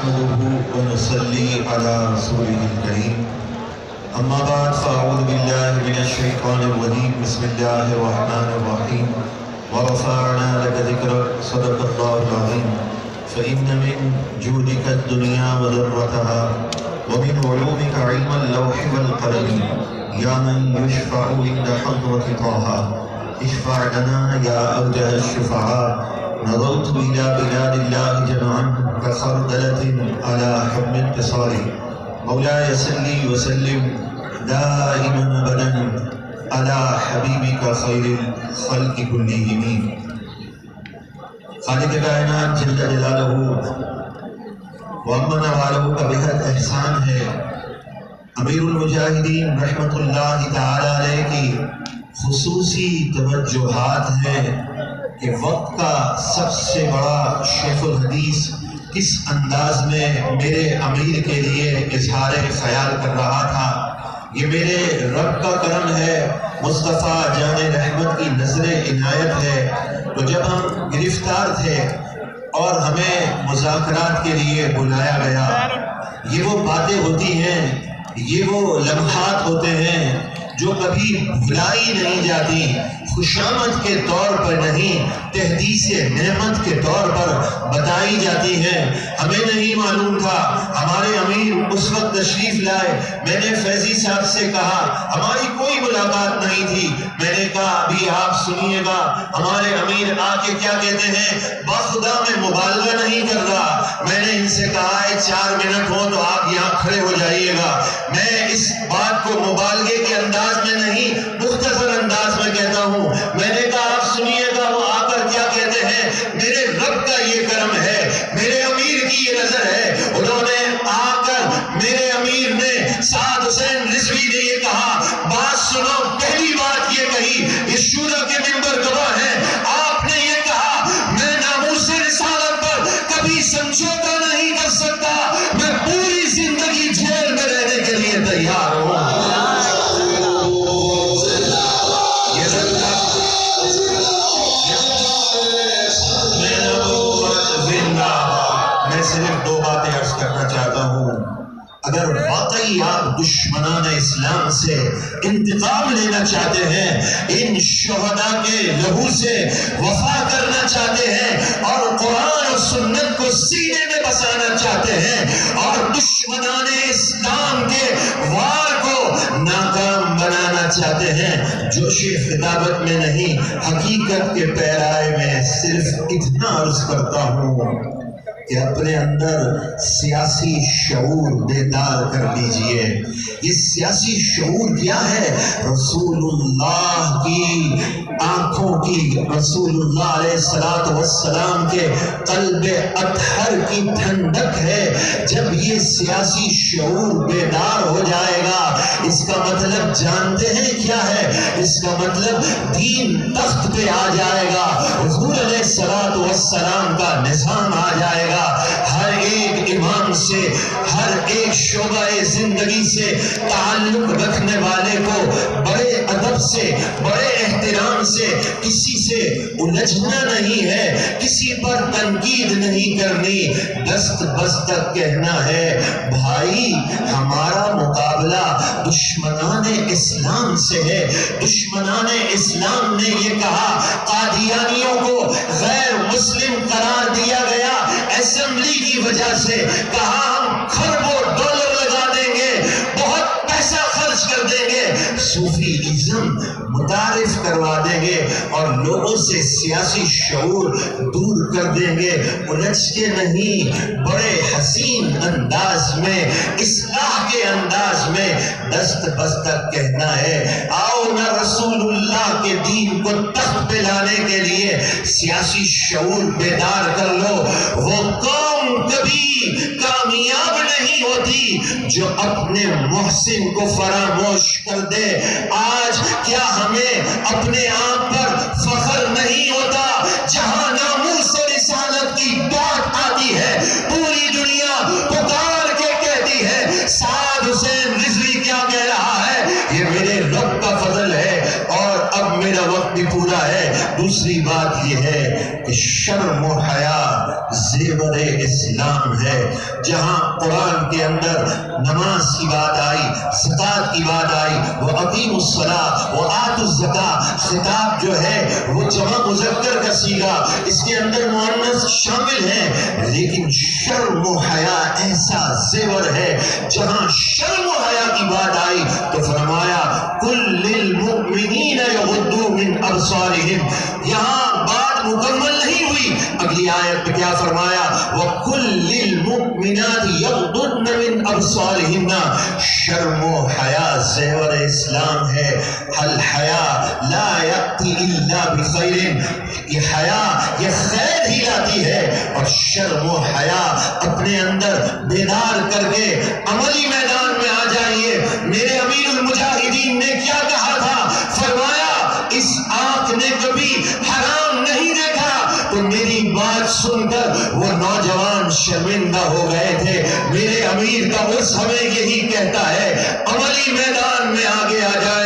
نحمده ونصلي على رسوله الكريم أما بعد فأعوذ بالله من الشيطان الرجيم بسم الله الرحمن الرحيم ورفعنا لك ذكرك صدق الله العظيم فإن من جودك الدنيا وذرتها ومن علومك علم اللوح والقلم يا من يشفع عند حضرة طه اشفع لنا يا أوجه الشفعاء نظرت إلى بلاد الله جمعا كخردلة على حمل اتصال مولاي صلي وسلم دائما أبدا على حبيبك خير الخلق كلهم خالق کائنات جل جلالہ وامن والہ کا بہت احسان ہے امیر المجاہدین رحمت اللہ تعالی علیہ کی خصوصی توجہات ہیں کہ وقت کا سب سے بڑا شیخ الحدیث کس انداز میں میرے امیر کے لیے اظہار خیال کر رہا تھا۔ یہ میرے رب کا کرم ہے، مصطفیٰ جان رحمت کی نظر عنایت ہے۔ تو جب ہم گرفتار تھے اور ہمیں مذاکرات کے لیے بلایا گیا، یہ وہ باتیں ہوتی ہیں، یہ وہ لمحات ہوتے ہیں جو کبھی بھلائی نہیں جاتی، خوشامد کے طور پر نہیں، تحدیث نعمت کے طور پر بتائی جاتی ہیں۔ ہمیں نہیں معلوم تھا، ہمارے امیر اس وقت تشریف لائے، میں نے فیضی صاحب سے کہا، ہماری کوئی ملاقات نہیں تھی، میں نے کہا ابھی آپ سنیے گا ہمارے امیر آ کے کیا کہتے ہیں، باخدا میں مبالغہ نہیں کر رہا، میں نے ان سے کہا ہے 4 منٹ ہو تو آپ یہاں کھڑے ہو جائیے گا، میں اس بات کو مبالغے کے انداز میں نہیں، مختصر انداز میں کہتا ہوں، میں نے کہا آپ سنیے گا وہ آ کر کیا کہتے ہیں، میرے رب کا یہ کرم ہے، میرے امیر کی یہ نظر ہے، انہوں نے آ کر میرے امیر نے سعد حسین رضوی نے یہ کہا، بات سنو، پہلی بات یہ کہی، اس شورا کے ممبر گواہ ہیں، آپ نے یہ کہا میں ناموس رسالت پر کبھی سمجھوتا نہیں کر سکتا، میں پوری زندگی جیل میں رہنے کے لیے تیار ہوں۔ صرف 2 باتیں عرض کرنا چاہتا ہوں، اگر واقعی آپ دشمنان اسلام سے انتقام لینا چاہتے ہیں، ان شہداء کے لہو سے وفا کرنا چاہتے ہیں اور قرآن اور سنت کو سینے میں بسانا چاہتے ہیں اور دشمنان اسلام کے وار کو ناکام بنانا چاہتے ہیں، جوش خطابت میں نہیں حقیقت کے پیرائے میں صرف اتنا عرض کرتا ہوں کہ اپنے اندر سیاسی شعور بیدار کر دیجئے۔ یہ سیاسی شعور کیا ہے؟ رسول اللہ کی آنکھوں کی، رسول اللہ علیہ السلام کے قلب اطہر کی ٹھنڈک ہے۔ جب یہ سیاسی شعور بیدار ہو جائے گا، اس کا مطلب جانتے ہیں کیا ہے؟ اس کا مطلب دین تخت پہ آ جائے گا، حضور علیہ السلام کا نظام آ جائے گا، ہر ایک امام سے، ہر ایک شعبہ زندگی سے تعلق رکھنے والے کو بڑے ادب سے، بڑے احترام سے، کسی سے الجھنا نہیں ہے، کسی پر تنقید نہیں کرنی، دست بستک کہنا ہے بھائی ہمارا مقابلہ دشمنان اسلام سے ہے۔ دشمنان اسلام نے یہ کہا، قادیانیوں کو غیر مسلم قرار دیا گیا اسمبلی کی وجہ سے، کہا ہم کھربوں ڈالر لگا دیں گے، بہت پیسہ خرچ کر دیں گے، صوفی ازم متعارف کروا دیں گے اور لوگوں سے سیاسی شعور دور کر دیں گے۔ الجھ کے نہیں، بڑے حسین انداز میں، اصلاح کے انداز میں دست بستک کہنا ہے آؤ نہ رسول اللہ کے دین کو تخت پہ لانے کے لیے سیاسی شعور بیدار کر لو۔ وہ قوم کبھی کامیاب نہیں ہوتی جو اپنے محسن کو فراموش کر دے۔ آج کیا ہمیں اپنے آپ پر فخر نہیں ہوتا؟ جہاں ناموس رسالت کی بات آتی ہے پوری دنیا پکار کے کہتی ہے سعد حسین رضوی کیا کہہ رہا ہے، یہ میرے رب کا فضل ہے اور اب میرا وقت بھی پورا ہے۔ دوسری بات یہ ہے کہ شرم و حیا زیور اسلام ہے۔ جہاں قرآن کے اندر نماز کی بات آئی، زکوٰۃ کی بات آئی، وہ اقیموا الصلاۃ و آتوا الزکاۃ، خطاب جو ہے وہ جمع مذکر کا صیغہ، اس کے اندر مؤنث شامل ہے، لیکن شرم و حیا ایسا زیور ہے جہاں شرم و حیا کی بات آئی تو فرمایا قل للمؤمنین یغضوا من ابصارہم۔ یہاں بات مکمل نہیں ہوئی، اگلی آیت میں کیا فرمایا وَقُلْ لِلْمُؤْمِنَاتِ يَغْضُضْنَ مِنْ أَبْصَارِهِنَّ۔ شرم و حیا زیور اسلام ہے۔ الحیا لا یأتی الا بخیر، یہ حیا یہ خیر ہی لاتی ہے، اور شرم و حیا اپنے اندر بیدار کر کے عملی میدان میں آ جائیے۔ میرے امیر المجاہدین نے کیا کہا تھا؟ فرمایا اس آنکھ نے کبھی حرام نہیں دیکھا، تو میری بات سن کر وہ نوجوان شرمندہ ہو گئے تھے۔ میرے امیر کا عرص ہمیں یہی کہتا ہے عملی میدان میں آگے آ جائے۔